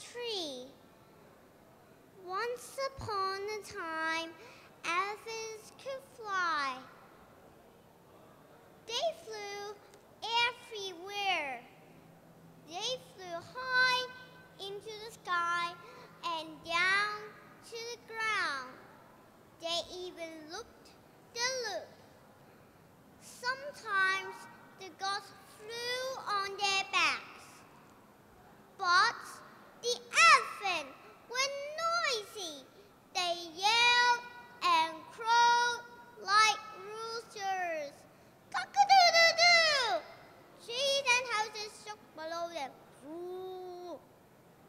tree. Once upon a time, elephants could fly. They flew everywhere. They flew high into the sky and down to the ground. They even looked the loop. Sometimes the goats flew on their backs. But the elephants were noisy. They yelled and crowed like roosters. Cock-a-doodle-doo! Trees and houses shook below them. Ooh.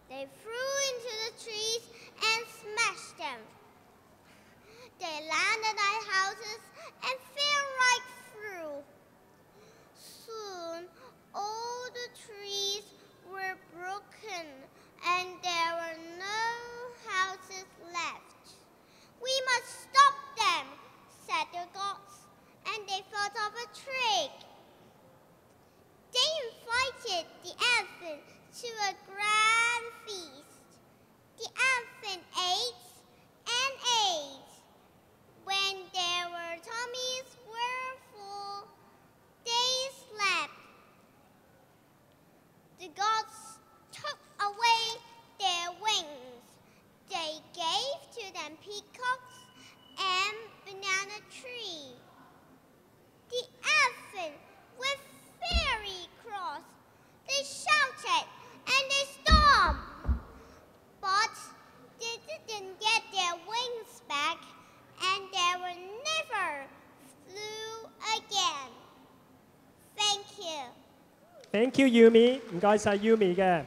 They flew into the trees and smashed them. They landed on houses and fell right through. Soon, all the trees were broken and there were no houses left. We must stop them, said the gods, and they thought of a trick. They invited the elephant to a grand feast. The elephant ate and ate. When their tummies were full, they slept. The gods took away their wings. They gave to them peacocks and banana trees. The elephant was very cross. They shouted and they stomped. But they didn't get their wings back and they were never flew again. Thank you. Thank you, Yumi。唔該晒 Yumi 嘅。